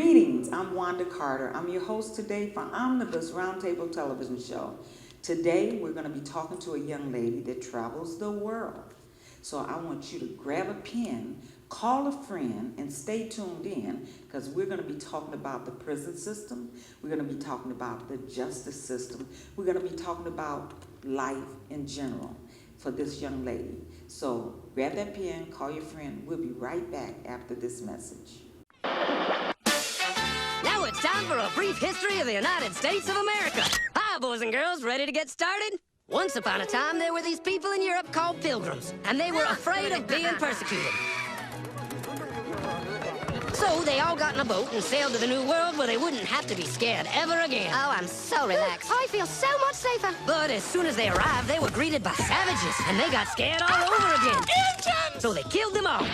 Greetings, I'm Wanda Carter. I'm your host today for Omnibus Roundtable Television Show. Today we're going to be talking to a young lady that travels the world. So I want you to grab a pen, call a friend, and stay tuned in because we're going to be talking about the prison system. We're going to be talking about the justice system. We're going to be talking about life in general for this young lady. So grab that pen, call your friend. We'll be right back after this message. Now it's time for a brief history of the United States of America. Hi, boys and girls, ready to get started? Once upon a time, there were these people in Europe called pilgrims, and they were afraid of being persecuted. So they all got in a boat and sailed to the New World where they wouldn't have to be scared ever again. Oh, I'm so relaxed. I feel so much safer. But as soon as they arrived, they were greeted by savages, and they got scared all over again. Indians! So they killed them all.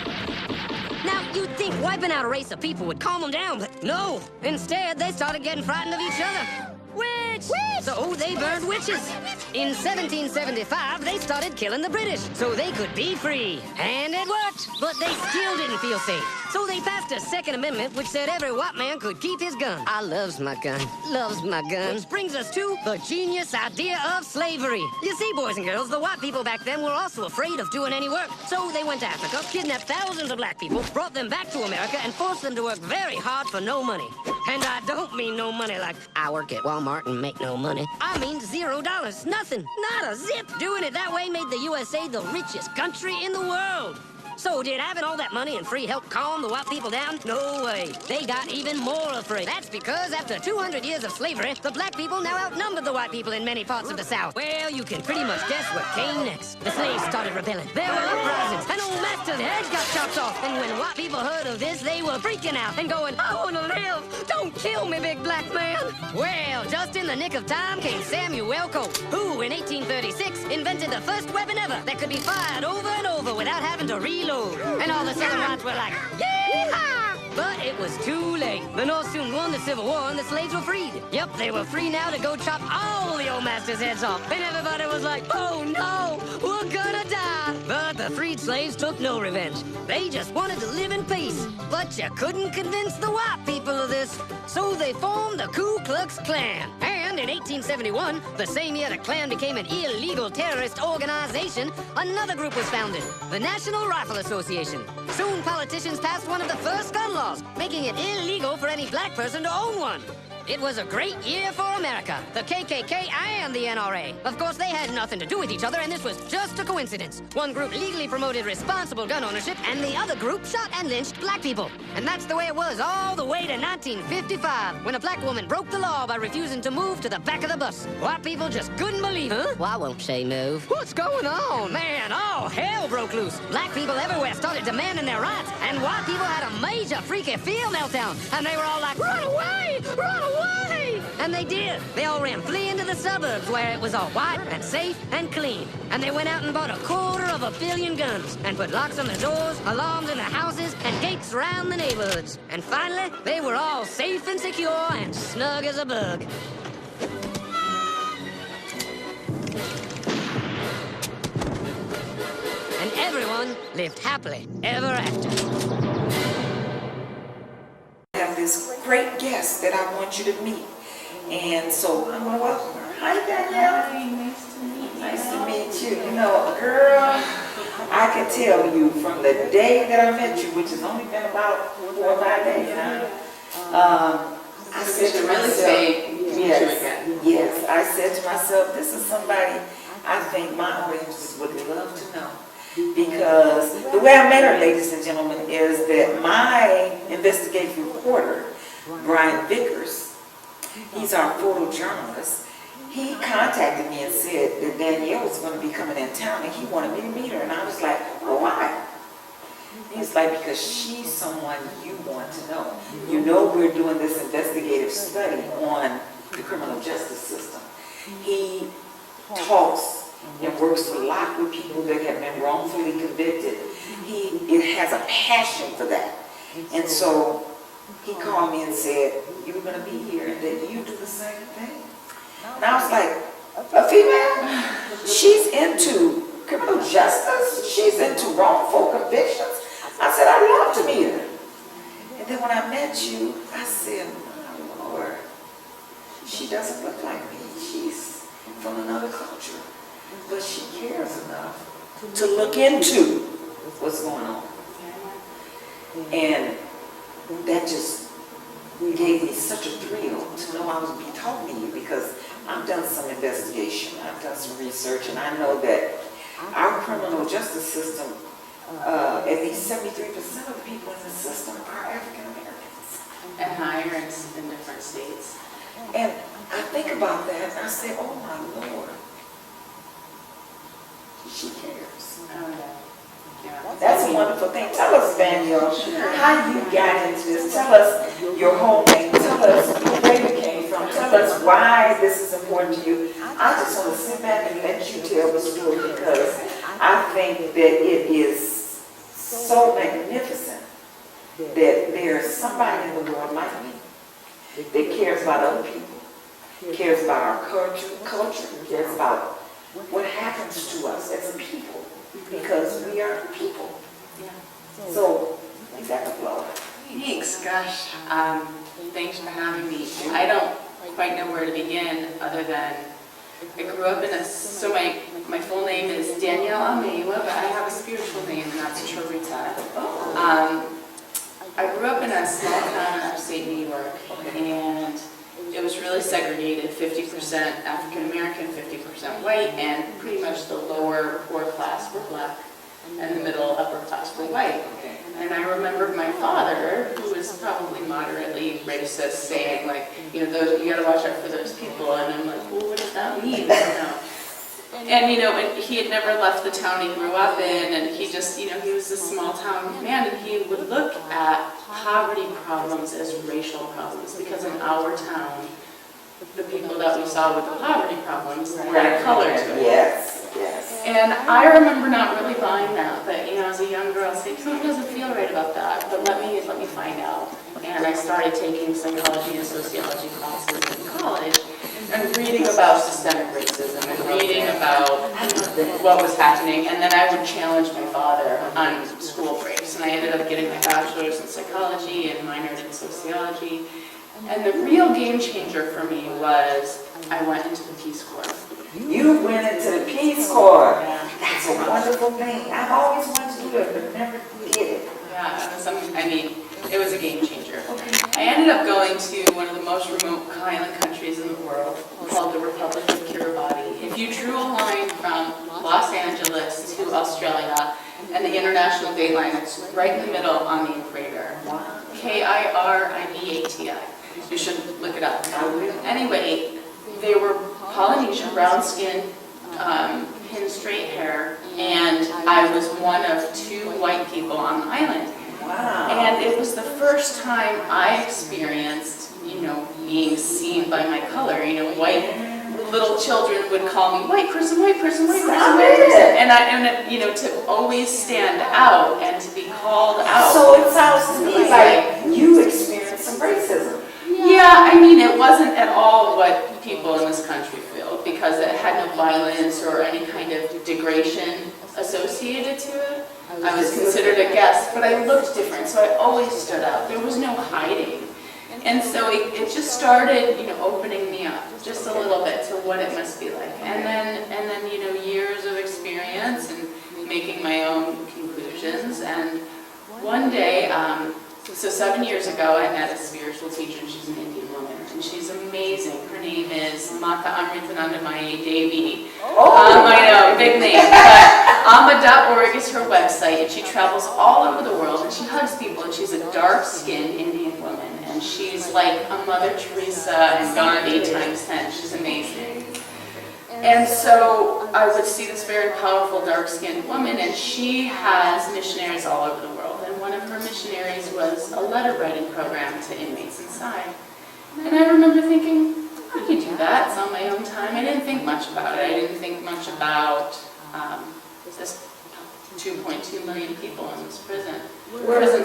Now, you'd think wiping out a race of people would calm them down, but no. Instead, they started getting frightened of each other. Witch! So they burned witches. In 1775, they started killing the British so they could be free. And it worked, but they still didn't feel safe. So they passed a Second Amendment which said every white man could keep his gun. I loves my gun. Loves my gun. Which brings us to the genius idea of slavery. You see, boys and girls, the white people back then were also afraid of doing any work. So they went to Africa, kidnapped thousands of black people, brought them back to America, and forced them to work very hard for no money. And I don't mean no money like I work at Walmart and make no money. I mean $0. Nothing. Not a zip. Doing it that way made the USA the richest country in the world. So did having all that money and free help calm the white people down? No way. They got even more afraid. That's because after 200 years of slavery, the black people now outnumbered the white people in many parts of the South. Well, you can pretty much guess what came next. The slaves started rebelling. There were uprisings, and old master's heads got chopped off. And when white people heard of this, they were freaking out and going, I want to live. Don't kill me, big black man. Well, just in the nick of time came Samuel Colt, who in 1836 invented the first weapon ever that could be fired over and over without having to reload. And all the Southern whites were like, yeehaw! But it was too late. The North soon won the Civil War and the slaves were freed. Yep, they were free now to go chop all the old master's heads off. And everybody was like, oh no, we're gonna die. But the freed slaves took no revenge. They just wanted to live in peace. But you couldn't convince the white people of this. So they formed the Ku Klux Klan. And in 1871, the same year the Klan became an illegal terrorist organization, another group was founded, the National Rifle Association. Soon politicians passed one of the first gun laws, making it illegal for any black person to own one. It was a great year for America, the KKK and the NRA. Of course, they had nothing to do with each other, and this was just a coincidence. One group legally promoted responsible gun ownership, and the other group shot and lynched black people. And that's the way it was all the way to 1955, when a black woman broke the law by refusing to move to the back of the bus. White people just couldn't believe it. Huh? Why won't she move? What's going on? Man, all hell broke loose. Black people everywhere started demanding their rights, and white people had a major freaky fear meltdown, and they were all like, run away! Run away! And they did. They all ran fleeing to the suburbs where it was all white and safe and clean. And they went out and bought 250 million guns and put locks on the doors, alarms in the houses, and gates around the neighborhoods. And finally, they were all safe and secure and snug as a bug. And everyone lived happily ever after. I have this great guest that I want you to meet, and so I'm going to welcome her. Hi, Danielle. Hi, nice to meet you. Nice to meet you. You know, girl, I can tell you from the day that I met you, which has only been about 4 or 5 days now, I said to myself, yes, I said to myself, this is somebody I think my audiences would love to know. Because the way I met her, ladies and gentlemen, is that my investigative reporter, Brian Vickers, he's our photojournalist, he contacted me and said that Danielle was going to be coming in town and he wanted me to meet her. And I was like, well, why? He's like, because she's someone you want to know. You know, we're doing this investigative study on the criminal justice system. He talks and works a lot with people that have been wrongfully convicted. He has a passion for that. And so he called me and said, you were going to be here and that you do the same thing. And I was like, a female? She's into criminal justice? She's into wrongful convictions? I said, I'd love to meet her. And And then when I met you, I said, my Lord, she doesn't look like me. She's from another culture. But she cares enough to look into what's going on. And that just gave me such a thrill to know I would be talking to you, because I've done some investigation, I've done some research, and I know that our criminal justice system, at least 73% of the people in the system are African Americans. And higher in different states. And I think about that and I say, oh my Lord, she cares. Oh, yeah. Yeah. That's a wonderful thing. Tell us, Danielle, how you got into this. Tell us your home name. Tell us where you came from. Tell us why this is important to you. I just want to sit back and let you tell the story, because I think that it is so magnificent that there's somebody in the world like me that cares about other people, cares about our culture, cares about what happens to us as a people, because we are people. So, you got the floor. Thanks, gosh. Thanks for having me. I don't quite know where to begin other than I grew up in so my full name is Danielle AhMaiua, but I have a spiritual name, and that's Charuta. I grew up in a small town in upstate New York, and it was really segregated, 50% African American, 50% white, and pretty much the lower poor class were black, and the middle upper class were white. And I remember my father, who was probably moderately racist, saying, like, you gotta watch out for those people. And I'm like, well, what does that mean? And he had never left the town he grew up in, and he just, he was a small town man, and he would look at poverty problems as racial problems, because in our town, the people that we saw with the poverty problems had color to it. Yes. And I remember not really buying that, but as a young girl, saying something doesn't feel right about that, but let me find out. And I started taking psychology and sociology classes in college, and reading about systemic racism, and reading about what was happening, and then I would challenge my father on school breaks, and I ended up getting my bachelor's in psychology and minored in sociology. And the real game changer for me was I went into the Peace Corps. You went into the Peace Corps. That's a wonderful thing. I've always wanted to do it, but never did. Yeah, it was a game changer. I ended up going to one of the most remote island countries in the world, called the Republic of Kiribati. If you drew a line from Los Angeles to Australia, and the international date line, it's right in the middle on the equator. Kiribati. You should look it up. Anyway, they were Polynesian, brown skin, pin straight hair, and I was one of 2 white people on the island. Wow. And it was the first time I experienced, being seen by my color. White little children would call me white person, white person, white person, white person, and to always stand out and to be called out. So it sounds to me like you experienced some racism. Yeah, it wasn't at all what people in this country feel, because it had no violence or any kind of degradation associated to it. I was considered a guest, but I looked different, so I always stood out. There was no hiding. And so it just started, opening me up just a little bit to what it must be like. And then years of experience and making my own conclusions. And one day, so 7 years ago, I met a spiritual teacher, and she's an Indian woman, and she's amazing. Her name is Mata Amritanandamayi Devi. I know, big name, but Amma.org is her website, and she travels all over the world, and she hugs people, and she's a dark-skinned Indian woman, and she's like a Mother Teresa and Gandhi times 10. She's amazing. And so I would see this very powerful dark-skinned woman, and she has missionaries all over the world. And one of her missionaries was a letter writing program to inmates inside. And I remember thinking, I could do that. It's on my own time. I didn't think much about it. I didn't think much about this 2.2 million people in this prison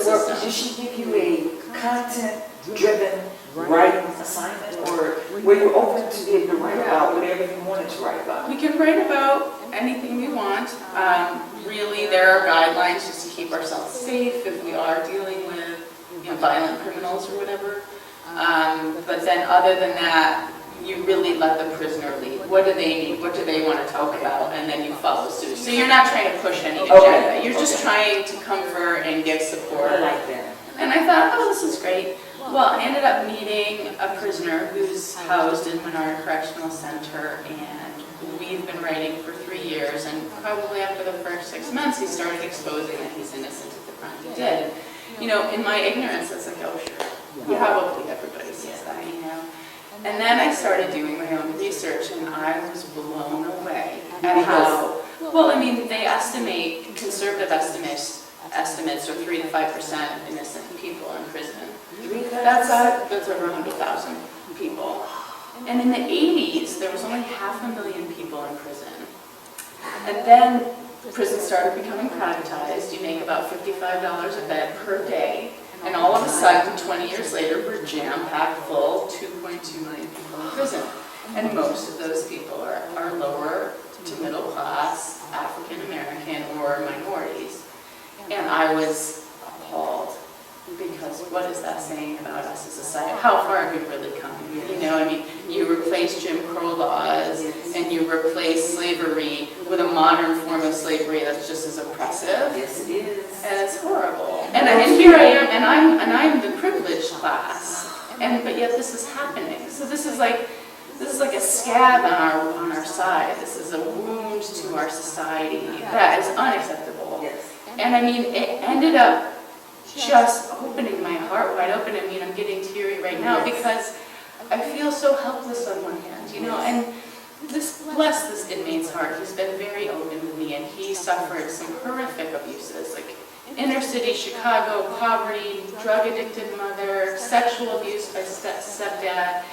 system. Did she give you a content-driven writing assignment, or were you open to be able to write about whatever you wanted to write about? We can write about anything we want. Really, there are guidelines just to keep ourselves safe if we are dealing with violent criminals or whatever. But then other than that, you really let the prisoner lead. What do they need? What do they want to talk about? And then you follow suit. So you're not trying to push any agenda. You're just trying to comfort and give support. I like that. And I thought, oh, this is great. Well, I ended up meeting a prisoner who's housed in Menard Correctional Center, and we've been writing for 3 years, and probably after the first 6 months, he started exposing that he's innocent of the crime he did. You know, in my ignorance, it's like, oh, sure, probably everybody says that, you know. And then I started doing my own research, and I was blown away at how, well, I mean, they estimate, conservative estimates are 3 to 5% innocent people in prison. That's over 100,000 people. And in the 80s, there was only 500,000 people in prison. And then prison started becoming privatized. You make about $55 a bed per day. And all of a sudden, 20 years later, we're jam-packed full, 2.2 million people in prison. And most of those people are lower to middle class, African American, or minorities. And I was appalled, because what is that saying about us as a society? How far have we really come? You know, I mean, you replace Jim Crow laws, and you replace slavery with a modern form of slavery that's just as oppressive. Yes, it is. And it's horrible. And here I am, and I'm the privileged class, but yet this is happening. So this is like a scab on our side. This is a wound to our society that is unacceptable. Yes. And I mean, it ended up just opening my heart wide open. I mean, I'm getting teary right now because I feel so helpless on one hand, you know, and bless this inmate's heart. He's been very open with me, and he suffered some horrific abuses, like inner city Chicago, poverty, drug-addicted mother, sexual abuse by stepdad.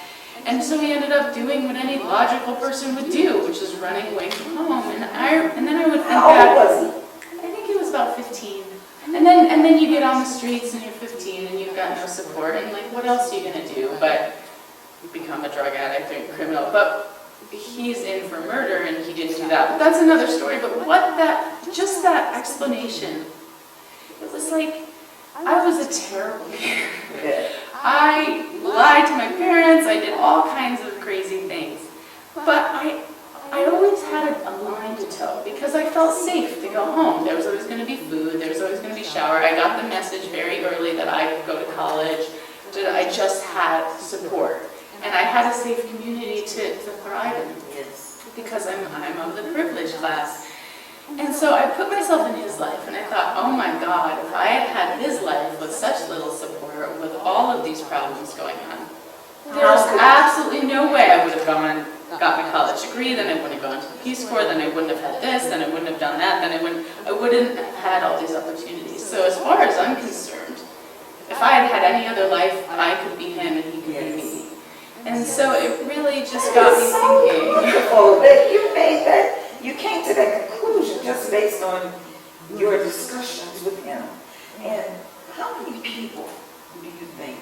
And so he ended up doing what any logical person would do, which is running away from home. And then I would think How old was he? I think he was about 15. And then you get on the streets and you're 15 and you've got no support, and like, what else are you gonna do but become a drug addict or a criminal? But he's in for murder and he didn't do that. But that's another story. But just that explanation, it was like, I was a terrible parent. I lied to my parents, I did all kinds of crazy things. But I always had a line to toe because I felt safe to go home. There was always going to be food, there was always going to be shower. I got the message very early that I could go to college, that I just had support. And I had a safe community to thrive in. Yes. Because I'm of the privileged class. And so I put myself in his life and I thought, oh my God, if I had had his life with such little support, with all of these problems going on, there's absolutely no way I would have got my college degree, then I wouldn't have gone to the Peace Corps, then I wouldn't have had this, then I wouldn't have done that, then I wouldn't have had all these opportunities. So as far as I'm concerned, if I had had any other life, I could be him and he could be me. And so it really just got me thinking. Wonderful that you made that, you came to that conclusion just based on your discussions with him. And how many people do you think,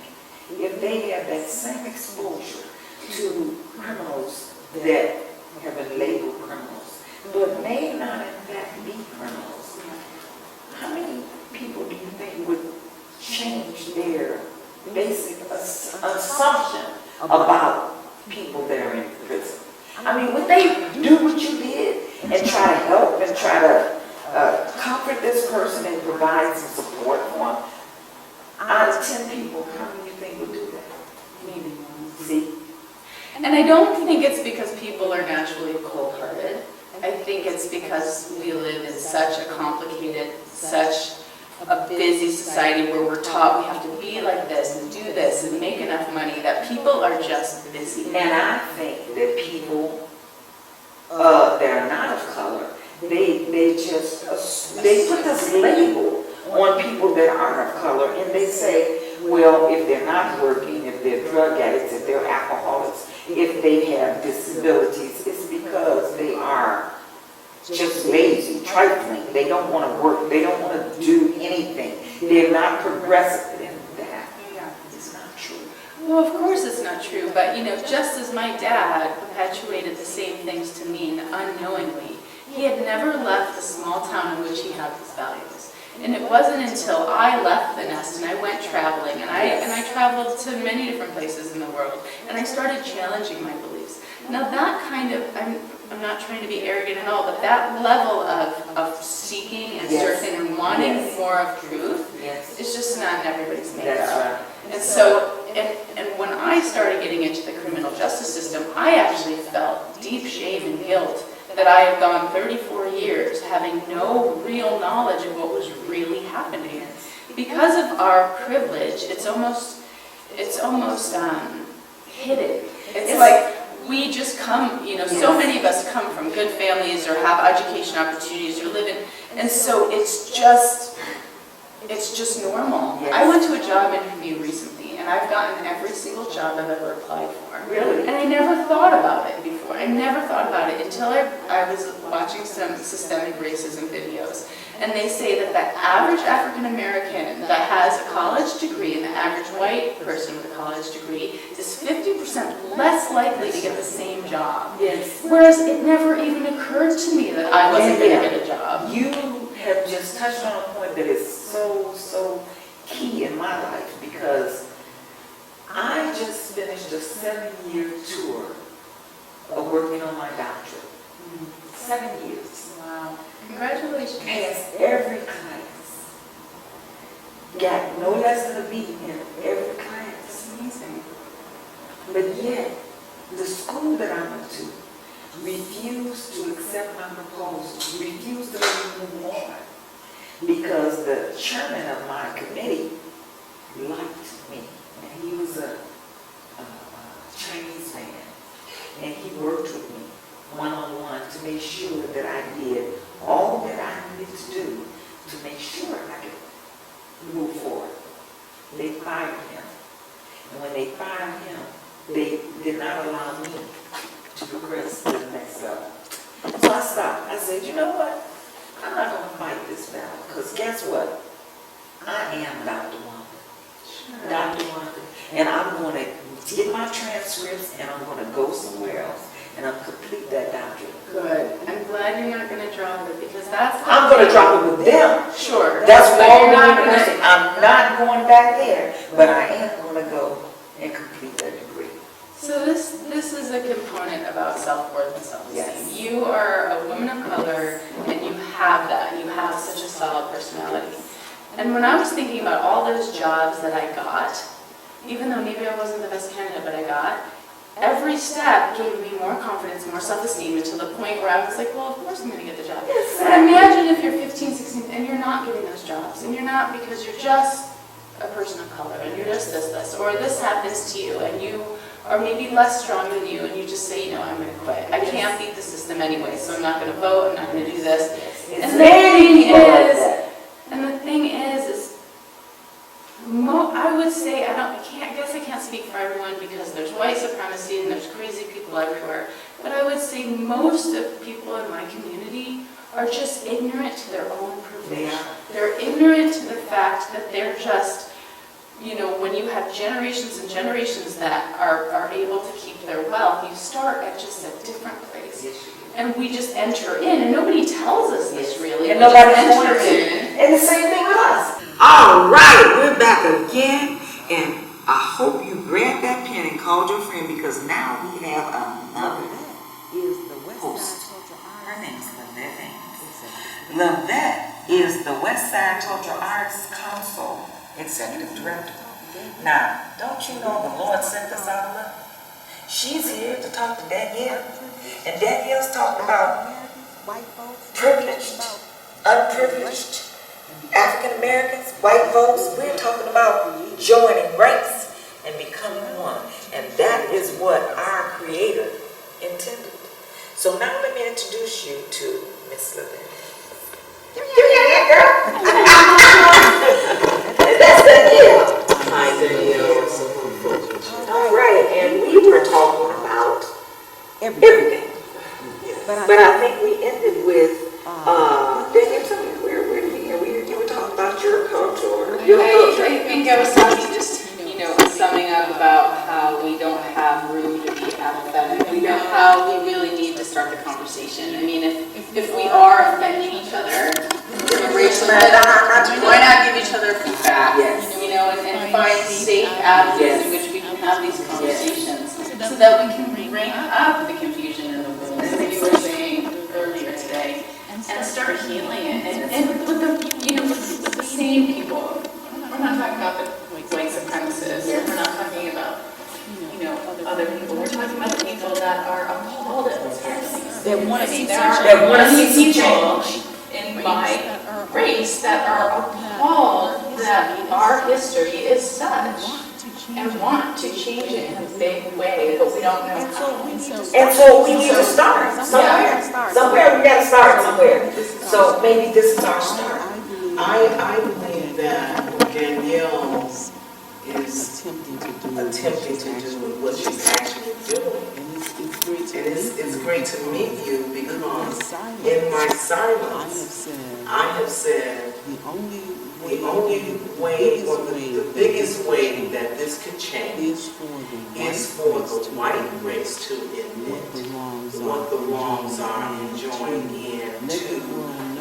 if they have that same exposure to criminals that have been labeled criminals, but may not in fact be criminals, how many people do you think would change their basic assumption about people that are in prison? I mean, would they do what you did and try to help and try to comfort this person and provide some support for them? Out of 10 people, how many do you think would do that? Maybe one. See? And I don't think it's because people are naturally cold-hearted. I think it's because we live in such a complicated, such a busy society where we're taught we have to be like this and do this and make enough money that people are just busy. And I think that people that are not of color, they put this label on people that are of color, and they say, well, if they're not working, if they're drug addicts, if they're alcoholics, if they have disabilities, it's because they are just lazy, trifling. They don't want to work. They don't want to do anything. They're not progressive. And that is not true. Well, of course it's not true, but you know, just as my dad perpetuated the same things to me unknowingly, he had never left the small town in which he had his values. And it wasn't until I left the nest and I went traveling, and I traveled to many different places in the world, and I started challenging my beliefs. Now that kind of, I'm not trying to be arrogant at all, but that level of seeking and searching and wanting more of truth is just not in everybody's makeup. And so, and when I started getting into the criminal justice system, I actually felt deep shame and guilt that I had gone 34 years having no real knowledge of what was really happening. Because of our privilege, it's almost hidden. It's like we just come, so many of us come from good families or have education opportunities or live in, and so it's just normal. I went to a job interview recently, and I've gotten every single job I've ever applied for. Really? And I never thought about it before. I never thought about it until I was watching some systemic racism videos. And they say that the average African American that has a college degree and the average white person with a college degree is 50% less likely to get the same job. Yes. Whereas it never even occurred to me that I wasn't going to get a job. You have just touched on a point that is so key in my life, because I just finished a 7-year tour of working on my doctorate. 7 years. Wow. Congratulations. Passed every class. Got no less than a B in every class. That's amazing. But yet, the school that I went to refused to accept my proposal, refused to let me move on, because the chairman of my committee liked me. And he was a Chinese man, and he worked with me one-on-one to make sure that I did all that I needed to do to make sure I could move forward. They fired him, and when they fired him, they did not allow me to progress to the next level. So I stopped. I said, you know what? I'm not going to fight this battle, because guess what? I am Dr. Wanda. Dr. Wanda. And I'm going to get my transcripts, and I'm going to go somewhere else, and I'm complete that doctorate. Good. I'm glad you're not going to drop it, because that's... I'm going to drop it with them. Sure. That's But all you're not I'm gonna- not going back there, but I am going to go and complete that degree. So this is a component about self-worth and self-esteem. Yes. You are a woman of color, and you have that. You have such a solid personality. And when I was thinking about all those jobs that I got, even though maybe I wasn't the best candidate, but I got, every step gave me more confidence, more self-esteem, until the point where I was like, well, of course I'm going to get the job. But imagine if you're 15, 16, and you're not getting those jobs, and you're not because you're just a person of color, and you're just this, or this happens to you, and you are maybe less strong than you, and you just say, I'm going to quit. I can't beat the system anyway, so I'm not going to vote, I'm not going to do this. And the thing is I would say, I guess I can't speak for everyone, because there's white supremacy and there's crazy people everywhere, but I would say most of people in my community are just ignorant to their own privilege. They're ignorant to the fact that they're just, when you have generations and generations that are able to keep their wealth, you start at just a different place. And we just enter in, and nobody tells us this really. And We nobody just enter wants it. in. And the same thing with us. All right, we're back again, and I hope you grabbed that pen and called your friend, because now we have another host. Her name is Levette Haynes. Levette is the West Side Cultural Arts Council Executive Director. Now, don't you know the Lord sent us out of love? She's here to talk to Danielle, and Danielle's talking about privileged, unprivileged African Americans, white folks. We're talking about joining ranks and becoming one, and that is what our Creator intended. So now let me introduce you to Miss Levette. Give me a hand, girl. That's Danielle. Hi, Danielle. All right, and we were talking about everything. But I think we ended with, Danielle, tell me, where did we end? You were talking about your culture. I think I was talking just, summing up about how we don't have room to be apathetic. How we really need to start the conversation. I mean, if we are offending each other, Why not give each other feedback? Yes. You know, and find safe avenues in which we can have these conversations so that we can bring up the confusion in the room, as you were saying earlier today, and start healing it. And with the same people. We're not talking about the white supremacists. We're not talking about other people. We're talking about the people that are appalled at what's happening. That want to see There are people in my race that are appalled that our history is such and want to change it in a big way, but we don't know how. And so we need to start somewhere. Somewhere we gotta start somewhere. So maybe this is our start. I believe that Danielle is attempting to do what she's actually doing. It's great to meet you because in my silence, I have said the only way or the biggest way that this could change is for the white race to admit what the wrongs are and join in to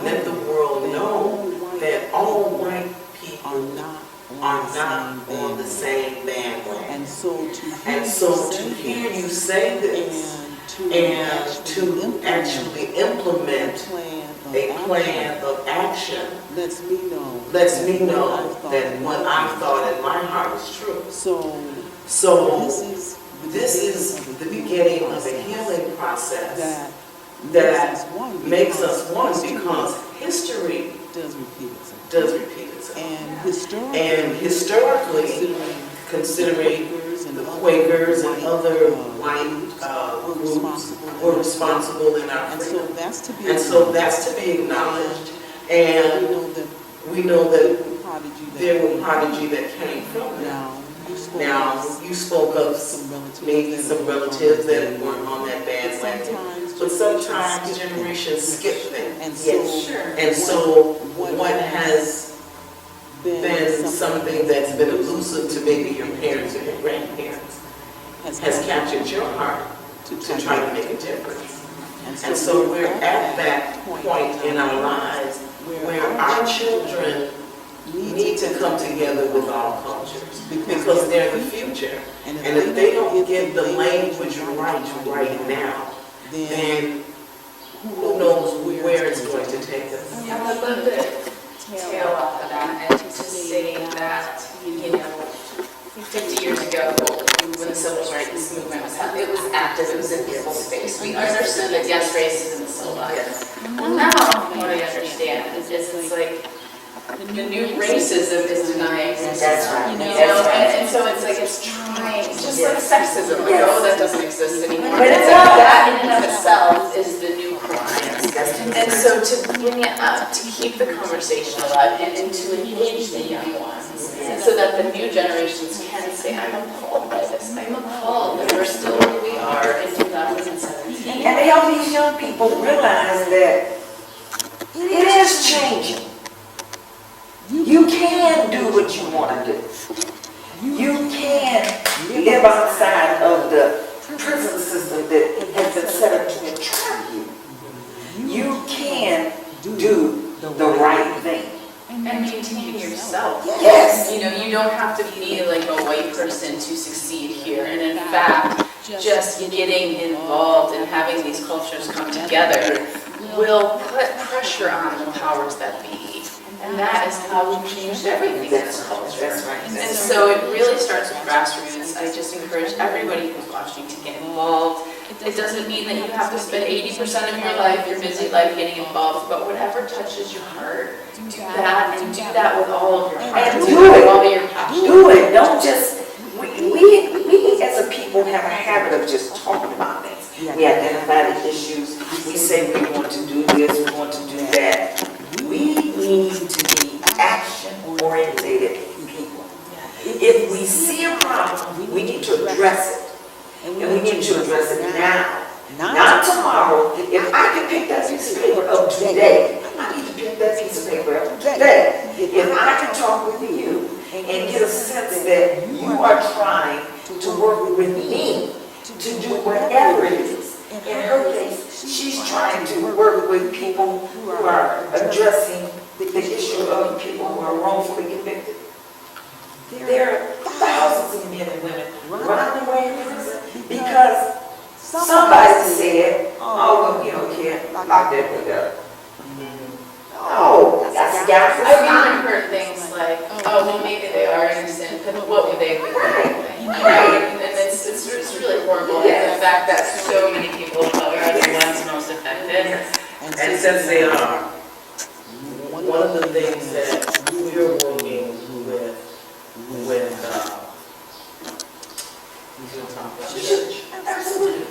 let the world know that all white people are not on the same bandwagon. And so to hear you say this and to actually implement a plan of action lets me know that what I thought in my heart is true. So this is the beginning of a healing process that makes us one because history does repeat itself. And historically, considering the Quakers and other white groups were responsible in our freedom. And so that's to be acknowledged. And we know that there were prodigy that came from that. Now, you spoke of maybe some relatives that weren't on that bandwagon, but sometimes generations skip things. Yes, sure. And so what has been something that's been elusive to maybe your parents or your grandparents has captured your heart to try to make a difference. And so we're at that point in our lives where our children need to come together with all cultures because they're the future. And if they don't get the language right now, then who knows where it's going to take us. I would love to tail off of that and to say that, 50 years ago, when the civil rights movement was happening, it was active, it was in people's face. We understood that yes, racism is still alive. Well, now what I understand is it's like the new racism is denying racism. That's right. And so it's like it's trying, just like sexism, like that doesn't exist anymore. But It's like that in and of itself is the new crime. And so to bring it up, to keep the conversation alive and to engage the young ones so that the new generations can say, I'm appalled by this. I'm appalled that we're still where we are in 2017. And to help these young people realize that it is changing. You can do what you want to do. You can live outside of the prison system that has been set up to entrap you. You can do the right thing. And maintain yourself. Yes. You don't have to be like a white person to succeed here. And in fact, just getting involved and having these cultures come together will put pressure on the powers that be. And that is how we changed everything in this culture. That's right. And so it really starts with grassroots. I just encourage everybody who's watching to get involved. It doesn't mean that you have to spend 80% of your life, your busy life, getting involved, but whatever touches your heart, do that, and do that with all of your heart. And do do it it. with all of your passion. Do it. Don't just, we as a people have a habit of just talking about things. We identify the issues. We say we want to do this, we want to do that. We need to be action-oriented people. If we see a problem, we need to address it. And we need to address it now. Not tomorrow. If I can pick that piece of paper up today, I need to pick that piece of paper up today. If I can talk with you and get a sense that you are trying to work with me to do whatever it is. In her case, she's trying to work with people who are addressing the issue of people who are wrongfully convicted. There are thousands of men and women running away from prison because somebody said, oh, well, you don't care, lock that book up. Oh, that's got I've even heard things like, oh, well, maybe they are innocent, but what would they be doing? Right, and it's really horrible. And the fact that so many people of color are the ones most affected. And since they are, one of the things that we're working with absolutely.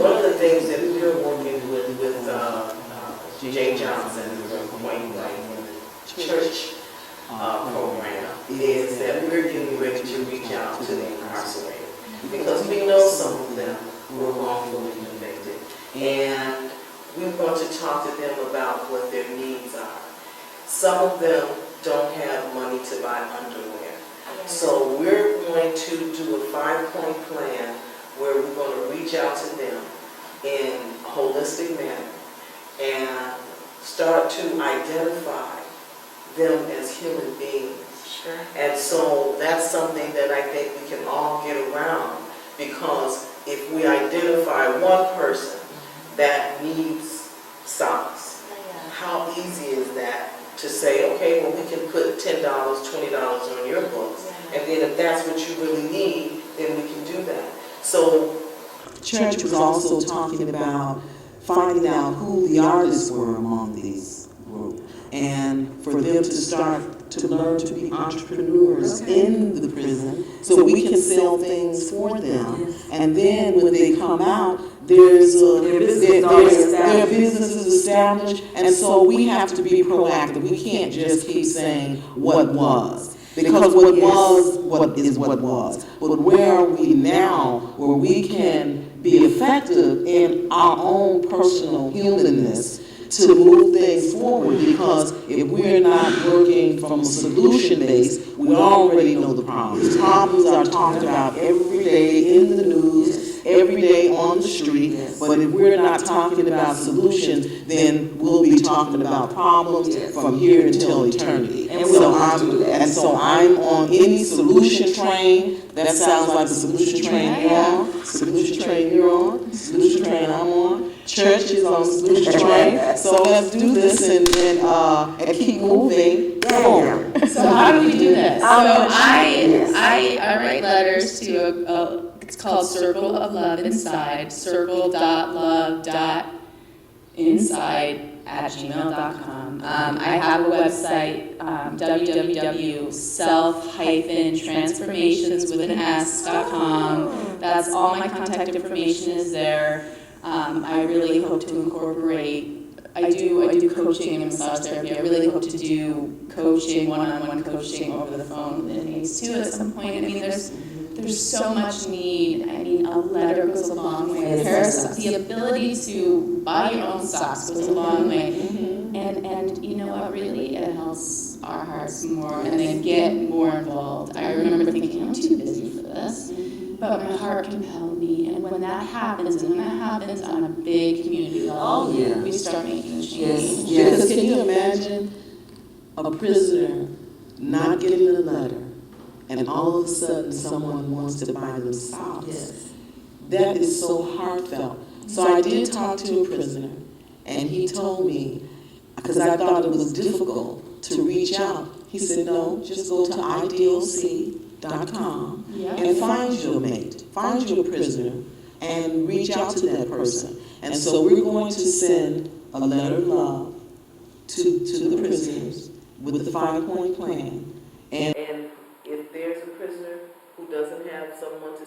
one of the things that we're working with Jay Johnson, Wayne the church program, is that we're getting ready to reach out to the incarcerated. Because we know some of them were wrongfully convicted. And we want to talk to them about what their needs are. Some of them don't have money to buy underwear. So we're going to do a 5-point plan where we're going to reach out to them in a holistic manner and start to identify them as human beings. Sure. And so that's something that I think we can all get around, because if we identify one person that needs socks, how easy is that to say, okay, well, we can put $10, $20 on your books, and then if that's what you really need, then we can do that. So Church was also talking about finding out who the artists were among these groups, and for them to start to learn to be entrepreneurs in the prison so we can sell things for them. And then when they come out, their business is established, and so we have to be proactive. We can't just keep saying what was, because what was. But where are we now where we can be effective in our own personal humanness to move things forward? Because if we're not working from a solution base, we already know the problems. Problems are talked about every day in the news, every day on the street, but if we're not talking about solutions, then we'll be talking about problems from here until eternity. And so I'm on any solution train. That sounds like the solution train you're on, solution train you're on, solution train I'm on. Church is on the solution train. So let's do this and keep moving forward. So how do we do this? So I write letters to it's called Circle of Love Inside, circle.love.inside@gmail.com. I have a website, www.self-transformations.com. That's all my contact information is there. I really hope to incorporate, I do coaching and massage therapy. I really hope to do coaching, one-on-one coaching over the phone with inmates too at some point. I mean, there's so much need. I mean, a letter goes a long way. The ability to buy your own socks goes a long way. And you know what, really, it helps our hearts more, and they get more involved. I remember thinking, I'm too busy for this, but my heart compelled me. And when that happens, on a big community level, we start making change. Because can you imagine a prisoner not getting a letter, and all of a sudden someone wants to buy them socks? Yes. That is so heartfelt. So I did talk to a prisoner, and he told me, because I thought it was difficult to reach out, he said, no, just go to idlc.com and find your mate, find your prisoner, and reach out to that person. And so we're going to send a letter of love to the prisoners with the 5-point plan. And if there's a prisoner who doesn't have someone to